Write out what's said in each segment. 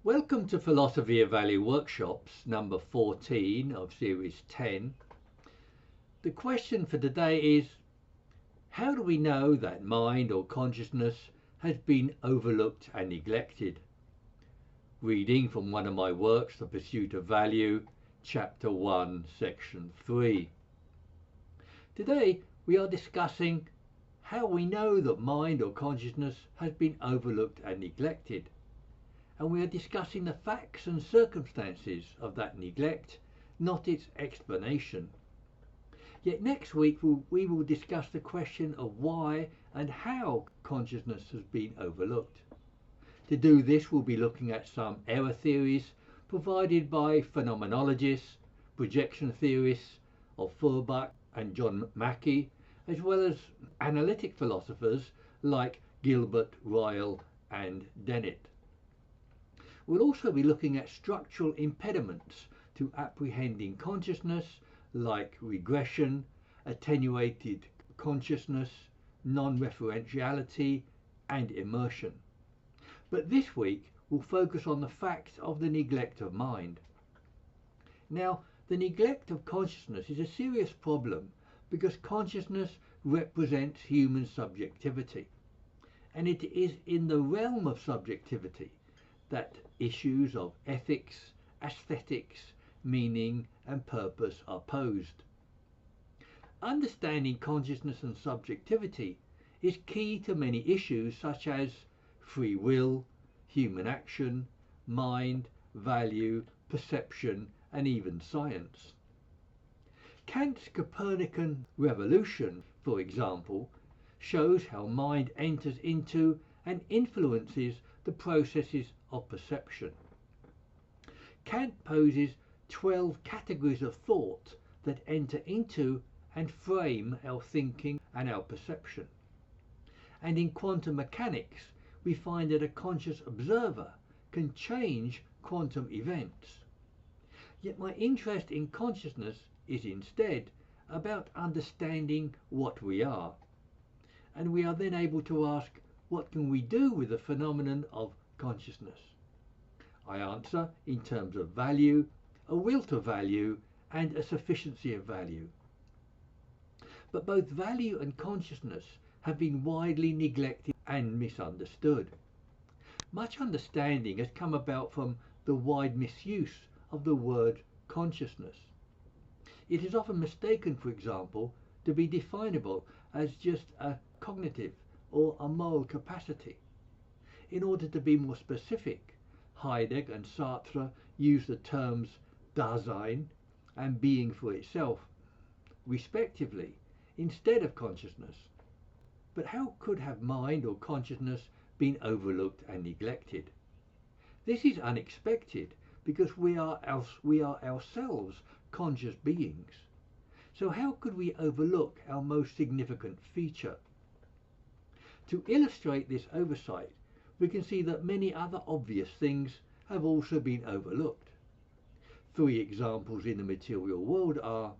Welcome to Philosophy of Value Workshops number 14 of series 10. The question for today is, how do we know that mind or consciousness has been overlooked and neglected? Reading from one of my works, The Pursuit of Value, chapter 1, section 3. Today we are discussing how we know that mind or consciousness has been overlooked and neglected. And we are discussing the facts and circumstances of that neglect, not its explanation. Yet next week we will discuss the question of why and how consciousness has been overlooked. To do this, we'll be looking at some error theories provided by phenomenologists, projection theorists of Feuerbach and John Locke, as well as analytic philosophers like Gilbert, Ryle and Tenet. We'll also be looking at structural impediments to apprehending consciousness like regression, attenuated consciousness, non-referentiality and immersion. But this week we'll focus on the fact of the neglect of mind. Now, the neglect of consciousness is a serious problem because consciousness represents human subjectivity, and it is in the realm of subjectivity that issues of ethics, aesthetics, meaning and purpose are posed. Understanding consciousness and subjectivity is key to many issues such as free will, human action, mind, value, perception and even science. Kant's Copernican revolution, for example, shows how mind enters into and influences the processes of perception. Kant poses 12 categories of thought that enter into and frame our thinking and our perception. And in quantum mechanics, we find that a conscious observer can change quantum events. Yet my interest in consciousness is instead about understanding what we are. And we are then able to ask, what can we do with the phenomenon of consciousness? I answer in terms of value, a will to value, and a sufficiency of value. But both value and consciousness have been widely neglected and misunderstood. Much understanding has come about from the wide misuse of the word consciousness. It is often mistaken, for example, to be definable as just a cognitive or a moral capacity. In order to be more specific, Heidegger and Sartre use the terms Dasein and being for itself, respectively, instead of consciousness. But how could have mind or consciousness been overlooked and neglected? This is unexpected because we are ourselves conscious beings. So how could we overlook our most significant feature? To illustrate this oversight, we can see that many other obvious things have also been overlooked. 3 examples in the material world are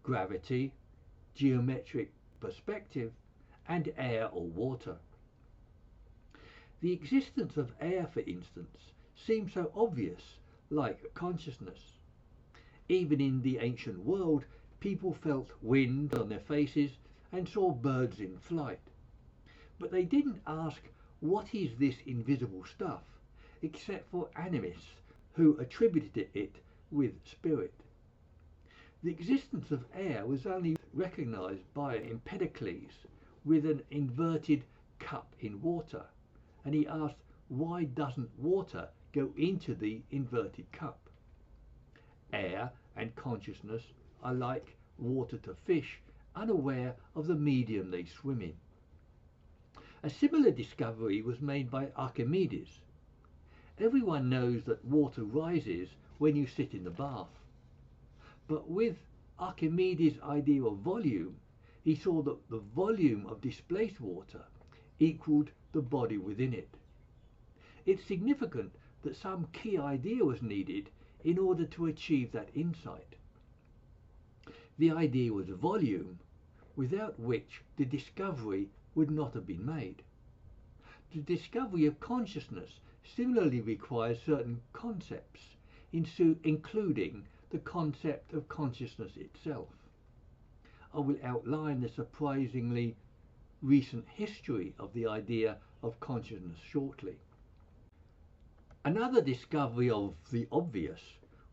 gravity, geometric perspective, and air or water. The existence of air, for instance, seems so obvious, like consciousness. Even in the ancient world, people felt wind on their faces and saw birds in flight. But they didn't ask, what is this invisible stuff, except for animists who attributed it with spirit. The existence of air was only recognized by Empedocles with an inverted cup in water, and he asked, why doesn't water go into the inverted cup? Air and consciousness are like water to fish, unaware of the medium they swim in. A similar discovery was made by Archimedes. Everyone knows that water rises when you sit in the bath. But with Archimedes' idea of volume, he saw that the volume of displaced water equaled the body within it. It's significant that some key idea was needed in order to achieve that insight. The idea was volume, without which the discovery would not have been made. The discovery of consciousness similarly requires certain concepts, including the concept of consciousness itself. I will outline the surprisingly recent history of the idea of consciousness shortly. Another discovery of the obvious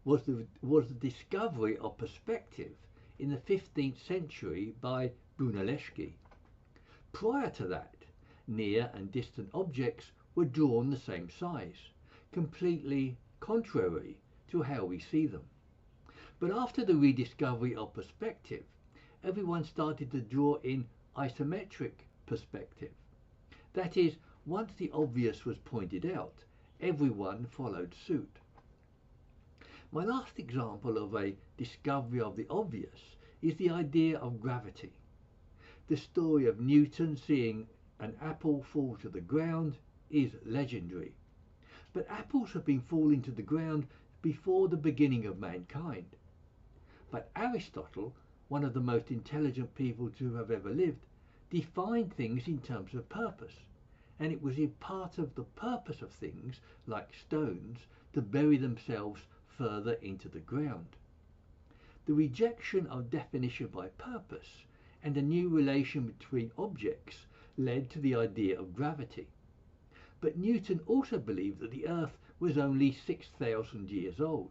was the discovery of perspective in the 15th century by Brunelleschi. Prior to that, near and distant objects were drawn the same size, completely contrary to how we see them. But after the rediscovery of perspective, everyone started to draw in isometric perspective. That is, once the obvious was pointed out, everyone followed suit. My last example of a discovery of the obvious is the idea of gravity. The story of Newton seeing an apple fall to the ground is legendary. But apples have been falling to the ground before the beginning of mankind. But Aristotle, one of the most intelligent people to have ever lived, defined things in terms of purpose, and it was in part of the purpose of things, like stones, to bury themselves further into the ground. The rejection of definition by purpose and a new relation between objects led to the idea of gravity. But Newton also believed that the Earth was only 6,000 years old.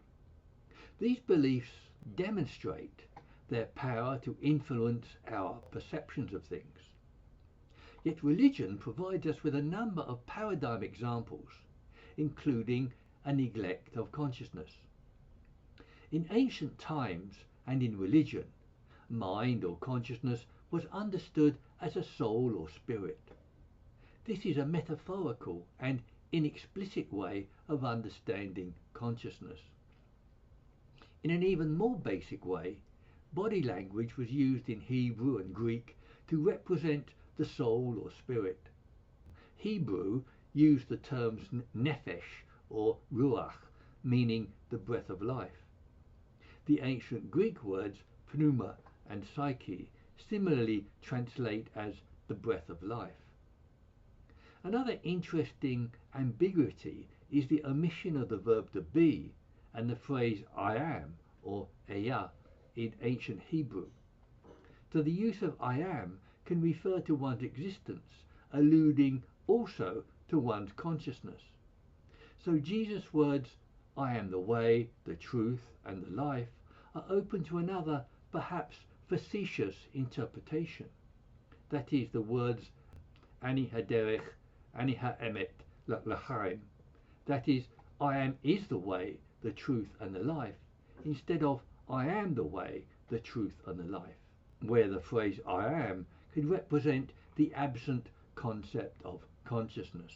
These beliefs demonstrate their power to influence our perceptions of things. Yet religion provides us with a number of paradigm examples, including a neglect of consciousness. In ancient times and in religion, mind or consciousness was understood as a soul or spirit. This is a metaphorical and inexplicit way of understanding consciousness. In an even more basic way, body language was used in Hebrew and Greek to represent the soul or spirit. Hebrew used the terms nephesh or ruach, meaning the breath of life. The ancient Greek words pneuma and psyche similarly translate as the breath of life. Another interesting ambiguity is the omission of the verb to be and the phrase I am or eya in ancient Hebrew. So the use of I am can refer to one's existence, alluding also to one's consciousness. So Jesus' words, I am the way, the truth, and the life, are open to another, perhaps facetious interpretation. That is, the words Ani haderech, Ani ha'emet, l'chaim. That is, I am is the way, the truth, and the life, instead of I am the way, the truth, and the life, where the phrase I am could represent the absent concept of consciousness,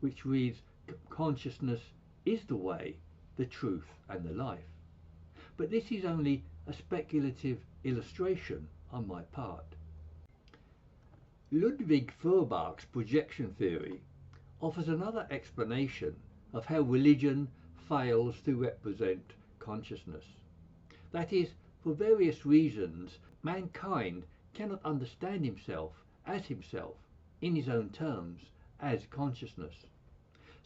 which reads, consciousness is the way, the truth, and the life. But this is only a speculative illustration on my part. Ludwig Feuerbach's projection theory offers another explanation of how religion fails to represent consciousness. That is, for various reasons, mankind cannot understand himself, in his own terms, as consciousness.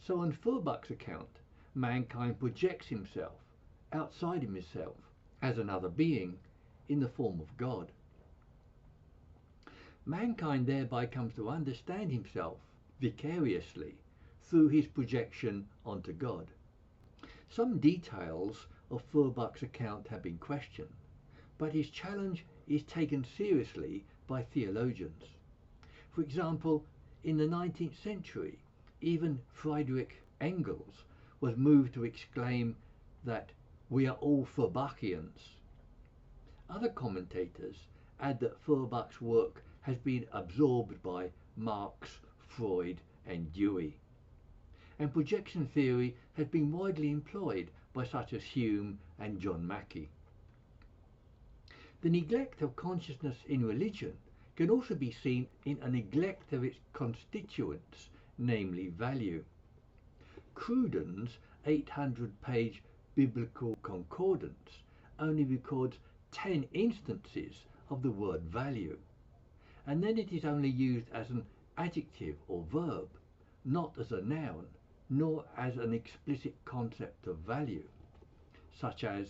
So on Feuerbach's account, mankind projects himself outside of himself as another being in the form of God. Mankind thereby comes to understand himself vicariously through his projection onto God. Some details of Feuerbach's account have been questioned, but his challenge is taken seriously by theologians. For example, in the 19th century, even Friedrich Engels was moved to exclaim that we are all Feuerbachians. Other commentators add that Feuerbach's work has been absorbed by Marx, Freud, and Dewey. And projection theory has been widely employed by such as Hume and John Locke. The neglect of consciousness in religion can also be seen in a neglect of its constituents, namely value. Cruden's 800-page biblical concordance only records 10 instances of the word value, and then it is only used as an adjective or verb, not as a noun, nor as an explicit concept of value, such as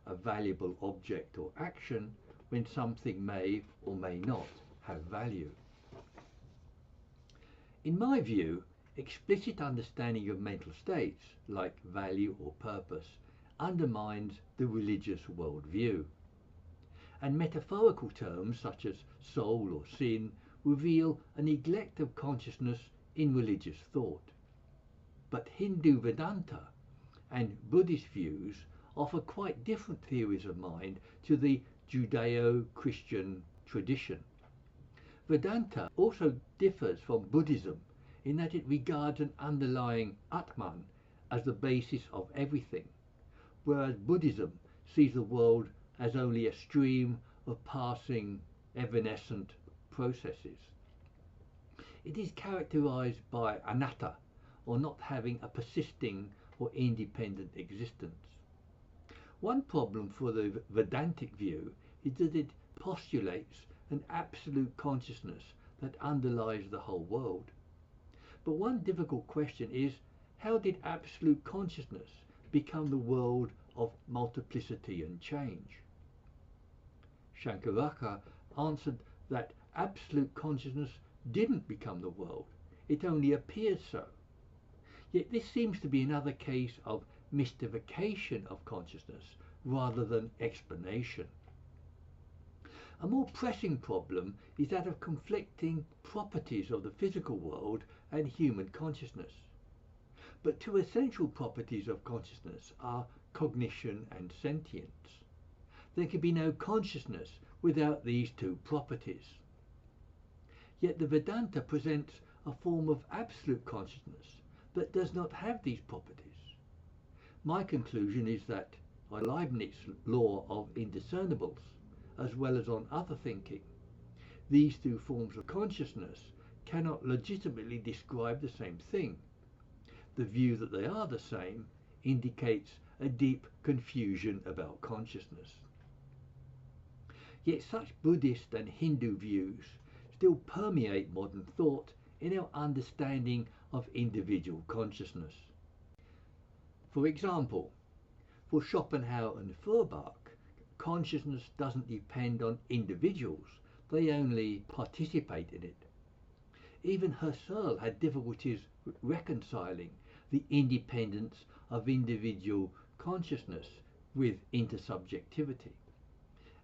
a valuable object or action when something may or may not have value. In my view, explicit understanding of mental states, like value or purpose, undermines the religious worldview. And metaphorical terms such as soul or sin reveal a neglect of consciousness in religious thought. But Hindu Vedanta and Buddhist views offer quite different theories of mind to the Judeo-Christian tradition. Vedanta also differs from Buddhism in that it regards an underlying Atman as the basis of everything, whereas Buddhism sees the world as only a stream of passing evanescent processes. It is characterized by anatta, or not having a persisting or independent existence. One problem for the Vedantic view is that it postulates an absolute consciousness that underlies the whole world. But one difficult question is, how did absolute consciousness become the world of multiplicity and change? Shankaraka answered that absolute consciousness didn't become the world, it only appeared so. Yet this seems to be another case of mystification of consciousness rather than explanation. A more pressing problem is that of conflicting properties of the physical world and human consciousness. But two essential properties of consciousness are cognition and sentience. There can be no consciousness without these two properties. Yet the Vedanta presents a form of absolute consciousness that does not have these properties. My conclusion is that on Leibniz's law of indiscernibles, as well as on other thinking, these two forms of consciousness cannot legitimately describe the same thing. The view that they are the same indicates a deep confusion about consciousness. Yet such Buddhist and Hindu views still permeate modern thought in our understanding of individual consciousness. For example, for Schopenhauer and Feuerbach, consciousness doesn't depend on individuals, they only participate in it. Even Husserl had difficulties reconciling the independence of individual consciousness with intersubjectivity.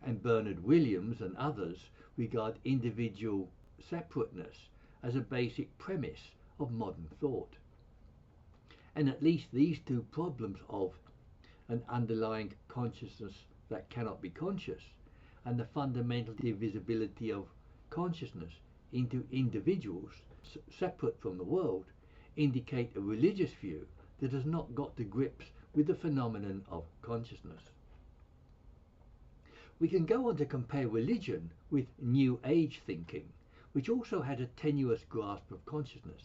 And Bernard Williams and others regard individual separateness as a basic premise of modern thought. And at least these two problems of an underlying consciousness that cannot be conscious and the fundamental divisibility of consciousness into individuals separate from the world indicate a religious view that has not got to grips with the phenomenon of consciousness. We can go on to compare religion with New Age thinking, which also had a tenuous grasp of consciousness.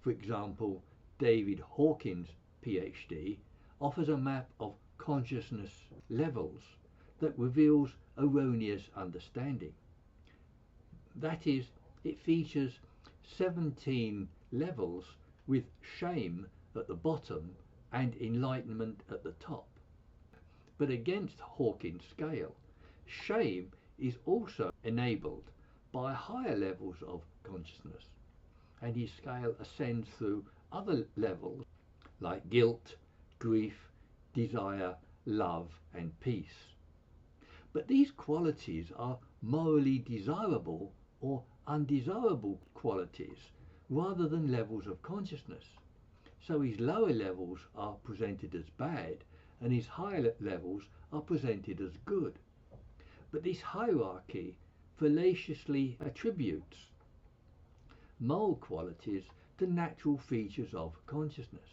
For example, David Hawkins, PhD, offers a map of consciousness levels that reveals erroneous understanding. That is, it features 17 levels with shame at the bottom and enlightenment at the top. But against Hawkins' scale, shame is also enabled by higher levels of consciousness, and his scale ascends through other levels like guilt, grief, desire, love, and peace. But these qualities are morally desirable or undesirable qualities rather than levels of consciousness. So his lower levels are presented as bad and his higher levels are presented as good. But this hierarchy fallaciously attributes moral qualities to natural features of consciousness.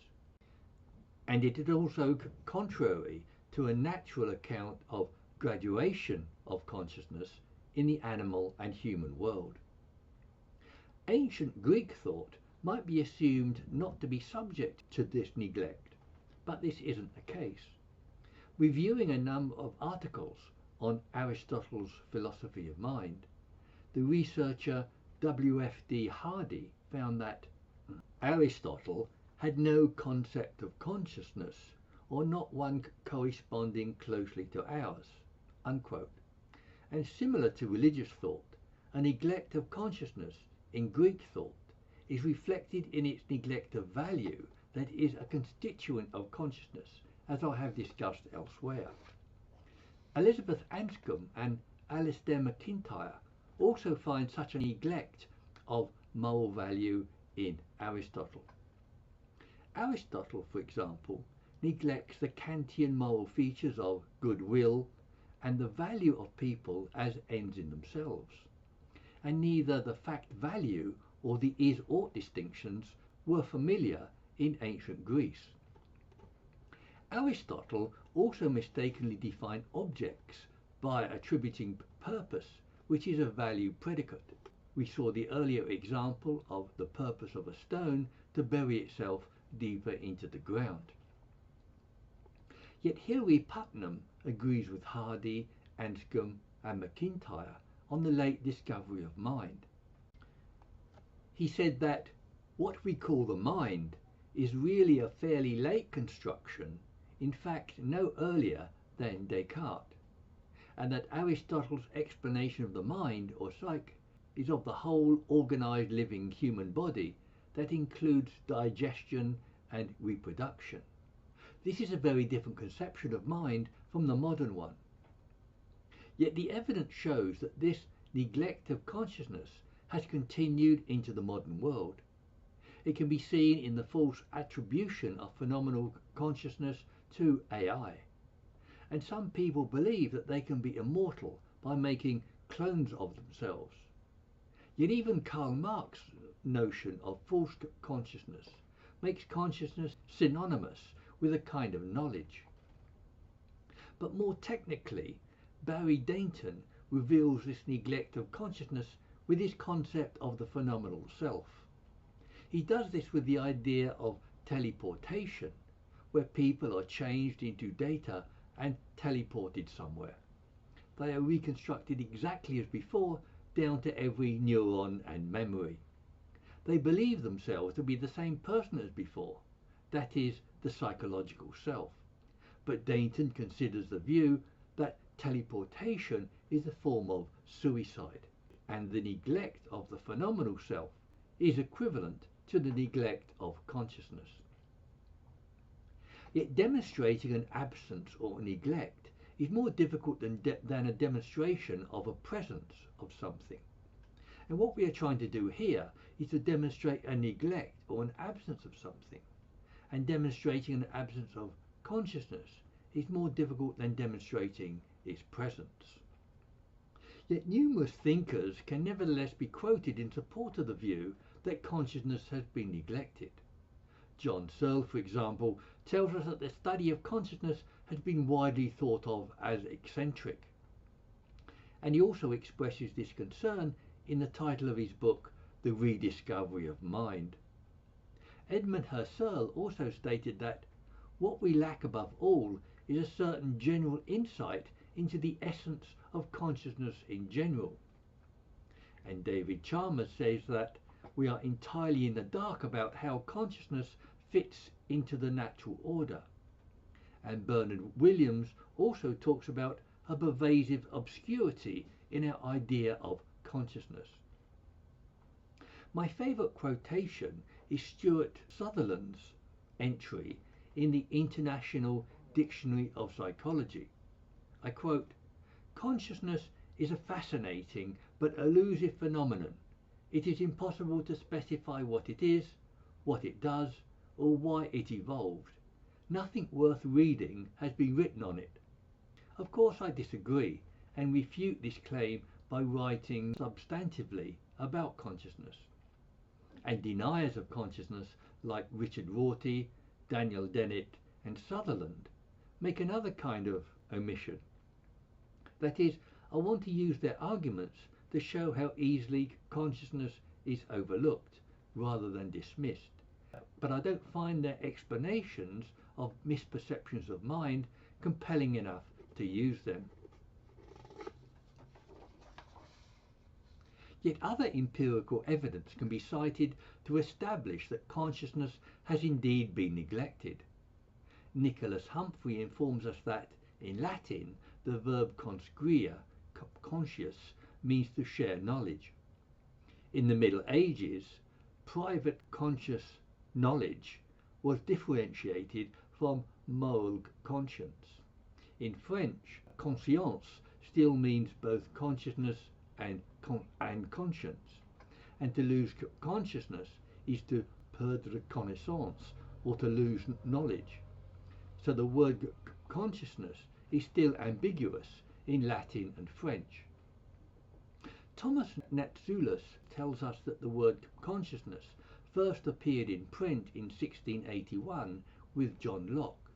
And it is also contrary to a natural account of graduation of consciousness in the animal and human world. Ancient Greek thought might be assumed not to be subject to this neglect, but this isn't the case. Reviewing a number of articles on Aristotle's philosophy of mind, the researcher W.F.D. Hardy found that Aristotle had no concept of consciousness, or not one corresponding closely to ours, unquote. And similar to religious thought, a neglect of consciousness in Greek thought is reflected in its neglect of value that is a constituent of consciousness, as I have discussed elsewhere. Elizabeth Anscombe and Alistair MacIntyre also find such a neglect of moral value in Aristotle. Aristotle, for example, neglects the Kantian moral features of goodwill and the value of people as ends in themselves, and neither the fact value or the is ought distinctions were familiar in ancient Greece. Aristotle also mistakenly defined objects by attributing purpose, which is a value predicate. We saw the earlier example of the purpose of a stone to bury itself deeper into the ground. Yet Hilary Putnam agrees with Hardy, Anscombe and MacIntyre on the late discovery of mind. He said that what we call the mind is really a fairly late construction, in fact no earlier than Descartes, and that Aristotle's explanation of the mind, or psyche, is of the whole organised living human body that includes digestion and reproduction. This is a very different conception of mind from the modern one. Yet the evidence shows that this neglect of consciousness has continued into the modern world. It can be seen in the false attribution of phenomenal consciousness to AI. And some people believe that they can be immortal by making clones of themselves. Yet even Karl Marx's notion of false consciousness makes consciousness synonymous with a kind of knowledge. But more technically, Barry Dayton reveals this neglect of consciousness with his concept of the phenomenal self. He does this with the idea of teleportation, where people are changed into data and teleported somewhere. They are reconstructed exactly as before, down to every neuron and memory. They believe themselves to be the same person as before, that is, the psychological self. But Dayton considers the view that teleportation is a form of suicide, and the neglect of the phenomenal self is equivalent to the neglect of consciousness. Yet demonstrating an absence or neglect is more difficult than a demonstration of a presence of something. And what we are trying to do here is to demonstrate a neglect or an absence of something. And demonstrating an absence of consciousness is more difficult than demonstrating its presence. Yet numerous thinkers can nevertheless be quoted in support of the view that consciousness has been neglected. John Searle, for example, tells us that the study of consciousness has been widely thought of as eccentric. And he also expresses this concern in the title of his book, The Rediscovery of Mind. Edmund Husserl also stated that what we lack above all is a certain general insight into the essence of consciousness in general. And David Chalmers says that we are entirely in the dark about how consciousness fits into the natural order. And Bernard Williams also talks about a pervasive obscurity in our idea of consciousness. My favourite quotation is Stuart Sutherland's entry in the International Dictionary of Psychology. I quote, "Consciousness is a fascinating but elusive phenomenon. It is impossible to specify what it is, what it does, or why it evolved. Nothing worth reading has been written on it." Of course I disagree and refute this claim by writing substantively about consciousness. And deniers of consciousness like Richard Rorty, Daniel Dennett and Sutherland make another kind of omission. That is, I want to use their arguments to show how easily consciousness is overlooked rather than dismissed. But I don't find their explanations of misperceptions of mind compelling enough to use them. Yet other empirical evidence can be cited to establish that consciousness has indeed been neglected. Nicholas Humphrey informs us that, in Latin, the verb conscire, conscious, means to share knowledge. In the Middle Ages, private conscious knowledge was differentiated from moral conscience. In French, conscience still means both consciousness and conscience, and to lose consciousness is to perdre connaissance, or to lose knowledge. So the word consciousness is still ambiguous in Latin and French. Thomas Natzulus tells us that the word consciousness first appeared in print in 1681 with John Locke.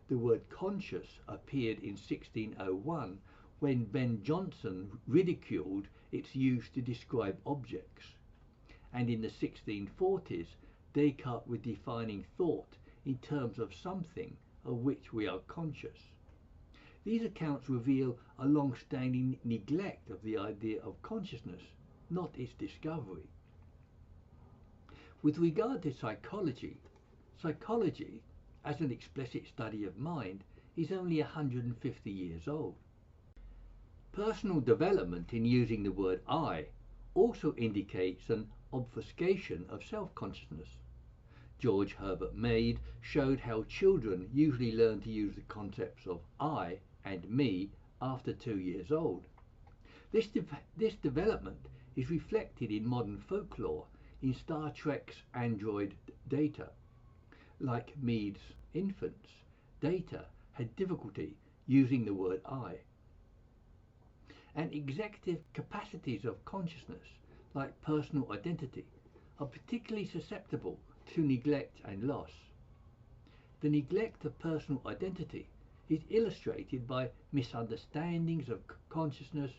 The word conscious appeared in 1601 when Ben Jonson ridiculed its use to describe objects. And in the 1640s, Descartes was defining thought in terms of something of which we are conscious. These accounts reveal a long-standing neglect of the idea of consciousness, not its discovery. With regard to psychology, psychology, as an explicit study of mind, is only 150 years old. Personal development in using the word I also indicates an obfuscation of self-consciousness. George Herbert Mead showed how children usually learn to use the concepts of I and me after 2 years old. This development is reflected in modern folklore in Star Trek's android Data. Like Mead's infants, Data had difficulty using the word I. And executive capacities of consciousness, like personal identity, are particularly susceptible to neglect and loss. The neglect of personal identity is illustrated by misunderstandings of consciousness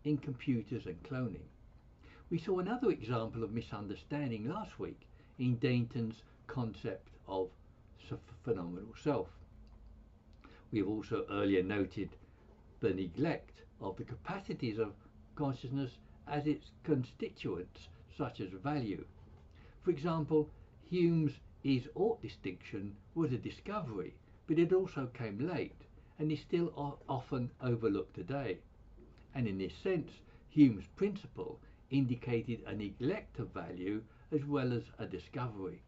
in computers and cloning. We saw another example of misunderstanding last week in Dayton's concept of phenomenal self. We have also earlier noted the neglect of the capacities of consciousness as its constituents, such as value. For example, Hume's is-ought distinction was a discovery, but it also came late and is still often overlooked today. And in this sense, Hume's principle indicated a neglect of value as well as a discovery.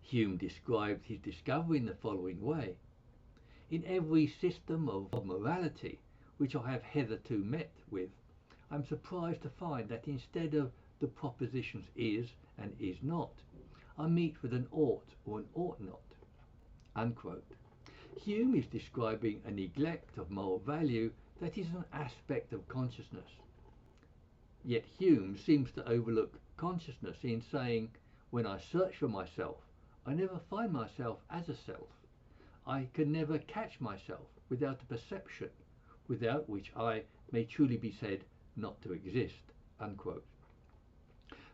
Hume described his discovery in the following way: in every system of morality which I have hitherto met with, I am surprised to find that instead of the propositions is and is not, I meet with an ought or an ought not. Unquote. Hume is describing a neglect of moral value that is an aspect of consciousness. Yet Hume seems to overlook consciousness in saying, when I search for myself, I never find myself as a self. I can never catch myself without a perception, without which I may truly be said not to exist. Unquote.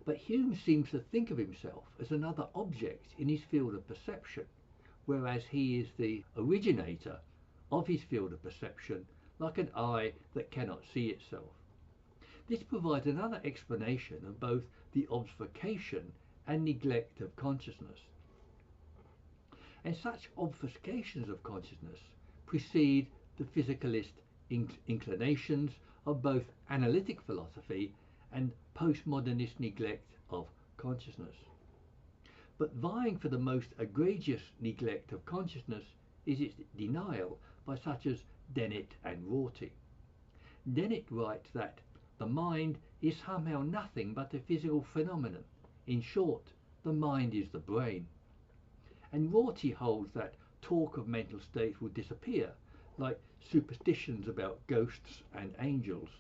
But Hume seems to think of himself as another object in his field of perception, whereas he is the originator of his field of perception, like an eye that cannot see itself. This provides another explanation of both the obfuscation and neglect of consciousness. And such obfuscations of consciousness precede the physicalist inclinations of both analytic philosophy and postmodernist neglect of consciousness. But vying for the most egregious neglect of consciousness is its denial by such as Tenet and Ricoeur. Tenet writes that the mind is somehow nothing but a physical phenomenon. In short, the mind is the brain. And Ricoeur holds that talk of mental states will disappear, like superstitions about ghosts and angels.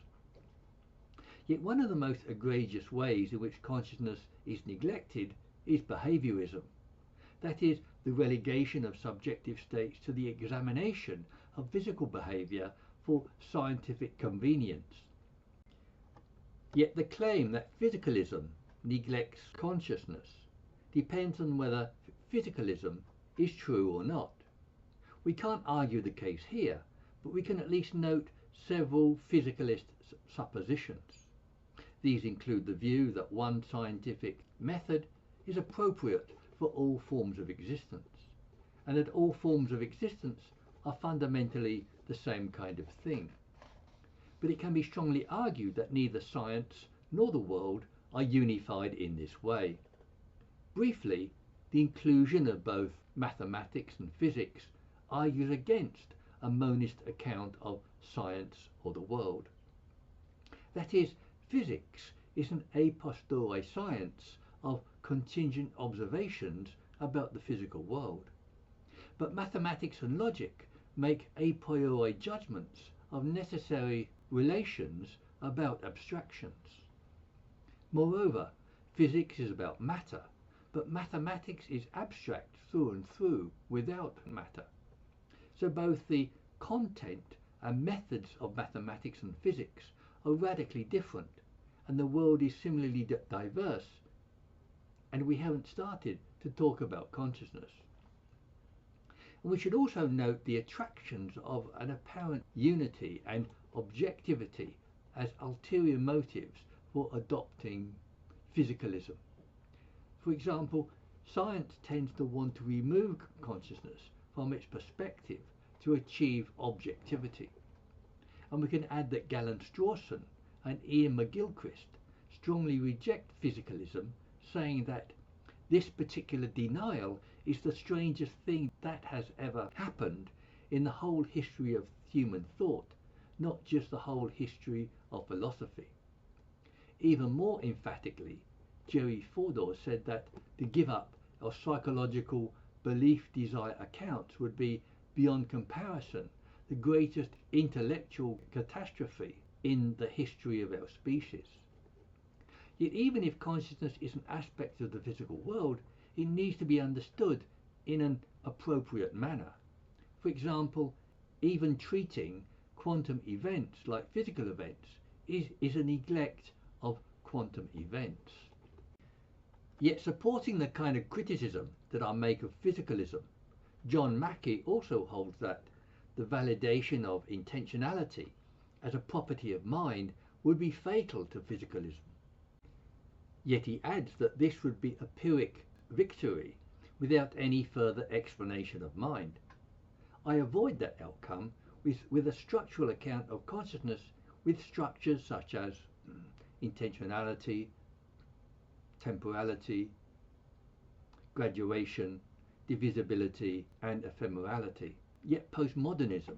Yet one of the most egregious ways in which consciousness is neglected is behaviorism, that is, the relegation of subjective states to the examination of physical behavior for scientific convenience. Yet the claim that physicalism neglects consciousness depends on whether physicalism is true or not. We can't argue the case here, but we can at least note several physicalist suppositions. These include the view that one scientific method is appropriate for all forms of existence, and that all forms of existence are fundamentally the same kind of thing. But it can be strongly argued that neither science nor the world are unified in this way. Briefly, the inclusion of both mathematics and physics argues against a monist account of science or the world. That is, physics is an a posteriori science of contingent observations about the physical world. But mathematics and logic make a priori judgments of necessary relations about abstractions. Moreover, physics is about matter, but mathematics is abstract through and through without matter. So both the content and methods of mathematics and physics are radically different, and the world is similarly diverse, and we haven't started to talk about consciousness. And we should also note the attractions of an apparent unity and objectivity as ulterior motives for adopting physicalism. For example, science tends to want to remove consciousness from its perspective to achieve objectivity. And we can add that Galen Strawson and Ian McGilchrist strongly reject physicalism, saying that this particular denial is the strangest thing that has ever happened in the whole history of human thought, not just the whole history of philosophy. Even more emphatically, Jerry Fodor said that to give up of psychological belief desire accounts would be, beyond comparison, the greatest intellectual catastrophe in the history of our species. Yet even if consciousness is an aspect of the physical world, it needs to be understood in an appropriate manner. For example, even treating quantum events like physical events is a neglect of quantum events. Yet supporting the kind of criticism that I make of physicalism, John Mackey also holds that the validation of intentionality as a property of mind would be fatal to physicalism. Yet he adds that this would be a Pyrrhic victory without any further explanation of mind. I avoid that outcome with a structural account of consciousness with structures such as intentionality, temporality, graduation, divisibility, and ephemerality. Yet postmodernism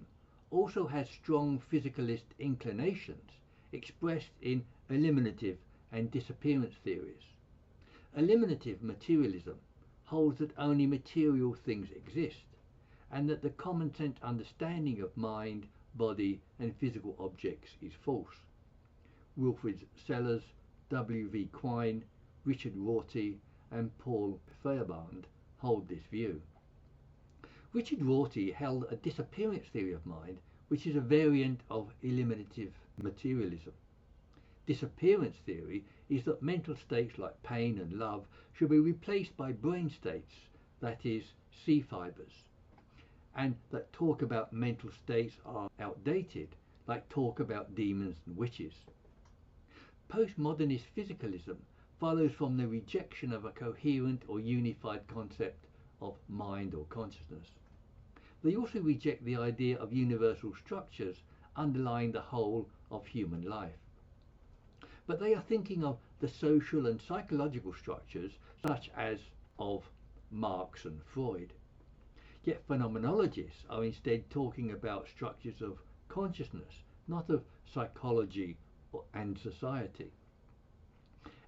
also has strong physicalist inclinations expressed in eliminative and disappearance theories. Eliminative materialism holds that only material things exist, and that the common sense understanding of mind, body, and physical objects is false. Wilfrid Sellers, W.V. Quine, Richard Rorty, and Paul Feyerabend hold this view. Richard Rorty held a disappearance theory of mind, which is a variant of eliminative materialism. Disappearance theory is that mental states like pain and love should be replaced by brain states, that is, C fibers, and that talk about mental states are outdated, like talk about demons and witches. Postmodernist physicalism follows from the rejection of a coherent or unified concept of mind or consciousness. They also reject the idea of universal structures underlying the whole of human life. But they are thinking of the social and psychological structures such as of Marx and Freud. Yet phenomenologists are instead talking about structures of consciousness, not of psychology and society.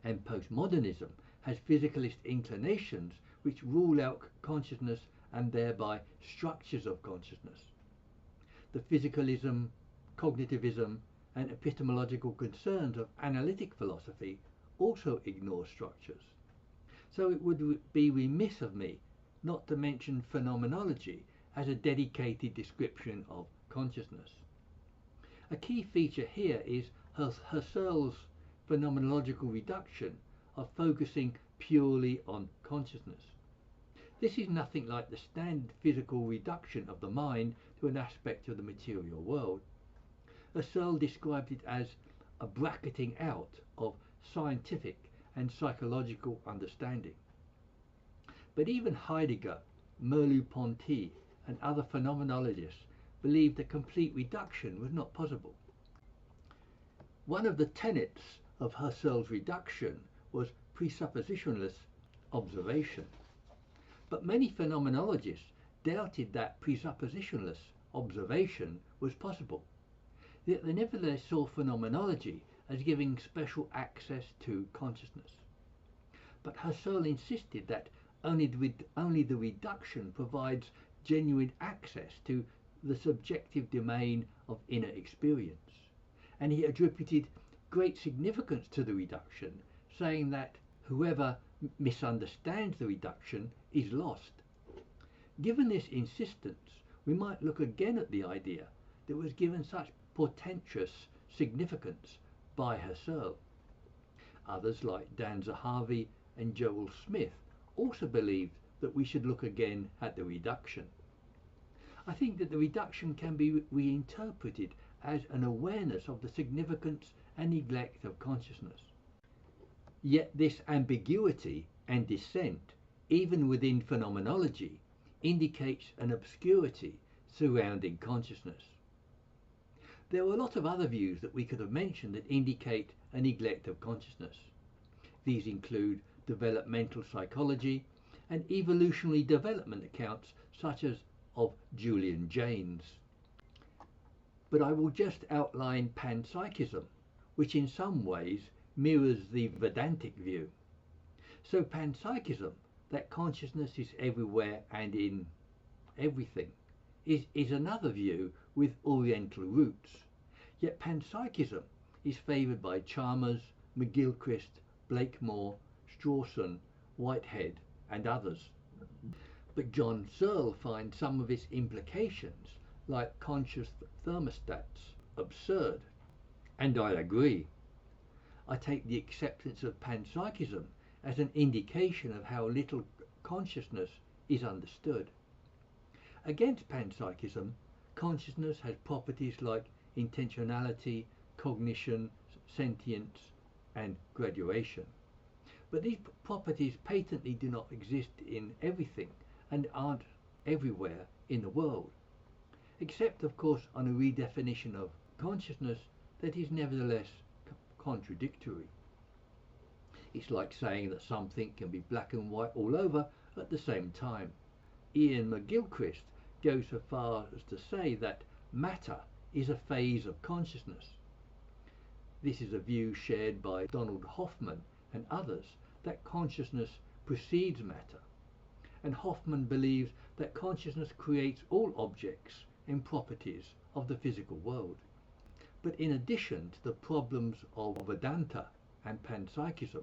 And postmodernism has physicalist inclinations which rule out consciousness and thereby structures of consciousness. The physicalism, cognitivism, and epistemological concerns of analytic philosophy also ignore structures. So it would be remiss of me not to mention phenomenology as a dedicated description of consciousness. A key feature here is Husserl's phenomenological reduction of focusing purely on consciousness. This is nothing like the standard physical reduction of the mind to an aspect of the material world. Husserl described it as a bracketing out of scientific and psychological understanding. But even Heidegger, Merleau-Ponty and other phenomenologists believed a complete reduction was not possible. One of the tenets of Husserl's reduction was presuppositionless observation. But many phenomenologists doubted that presuppositionless observation was possible. Yet they nevertheless saw phenomenology as giving special access to consciousness. But Husserl insisted that only the reduction provides genuine access to the subjective domain of inner experience. And he attributed great significance to the reduction, saying that whoever misunderstands the reduction is lost. Given this insistence, we might look again at the idea that was given such portentous significance by Husserl. Others like Dan Zahavi and Joel Smith also believed that we should look again at the reduction. I think that the reduction can be reinterpreted as an awareness of the significance and neglect of consciousness. Yet this ambiguity and dissent, even within phenomenology, indicates an obscurity surrounding consciousness. There are a lot of other views that we could have mentioned that indicate a neglect of consciousness. These include developmental psychology and evolutionary development accounts such as of Julian Jaynes. But I will just outline panpsychism, which in some ways mirrors the Vedantic view. So panpsychism, that consciousness is everywhere and in everything, is another view with Oriental roots. Yet panpsychism is favoured by Chalmers, McGilchrist, Blakemore, Strawson, Whitehead and others. But John Searle finds some of its implications, like conscious thermostats, absurd. And I agree. I take the acceptance of panpsychism as an indication of how little consciousness is understood. Against panpsychism, consciousness has properties like intentionality, cognition, sentience, and graduation. But these properties patently do not exist in everything and aren't everywhere in the world, except of course on a redefinition of consciousness that is nevertheless contradictory. It's like saying that something can be black and white all over at the same time. Ian McGilchrist goes so far as to say that matter is a phase of consciousness. This is a view shared by Donald Hoffman and others, that consciousness precedes matter. And Hoffman believes that consciousness creates all objects and properties of the physical world. But in addition to the problems of Vedanta and panpsychism,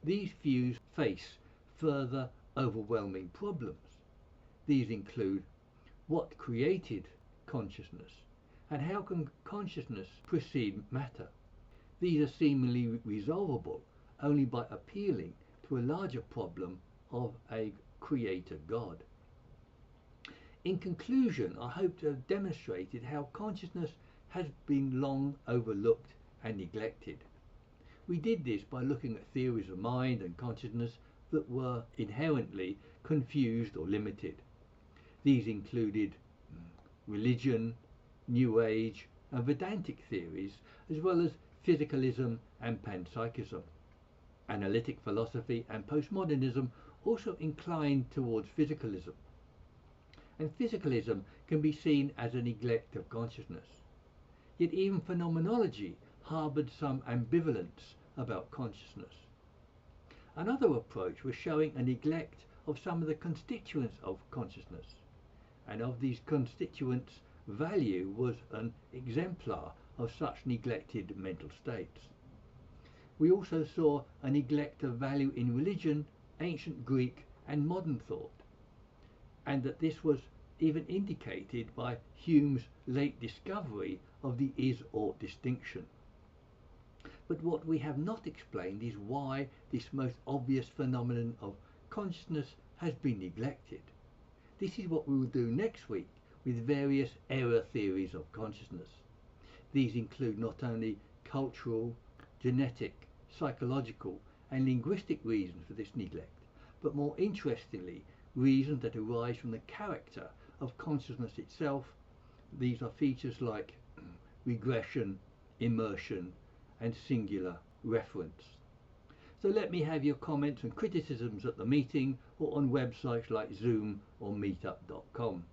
these views face further overwhelming problems. These include what created consciousness and how can consciousness precede matter. These are seemingly resolvable only by appealing to a larger problem of a creator God. In conclusion, I hope to have demonstrated how consciousness has been long overlooked and neglected. We did this by looking at theories of mind and consciousness that were inherently confused or limited. These included religion, New Age and Vedantic theories, as well as physicalism and panpsychism. Analytic philosophy and postmodernism also inclined towards physicalism. And physicalism can be seen as a neglect of consciousness. Yet even phenomenology harboured some ambivalence about consciousness. Another approach was showing a neglect of some of the constituents of consciousness, and of these constituents, value was an exemplar of such neglected mental states. We also saw a neglect of value in religion, ancient Greek and modern thought, and that this was even indicated by Hume's late discovery of the is-ought distinction. But what we have not explained is why this most obvious phenomenon of consciousness has been neglected. This is what we will do next week with various error theories of consciousness. These include not only cultural, genetic, psychological and linguistic reasons for this neglect, but more interestingly, reasons that arise from the character of consciousness itself. These are features like regression, immersion and singular reference. So let me have your comments and criticisms at the meeting or on websites like Zoom or meetup.com.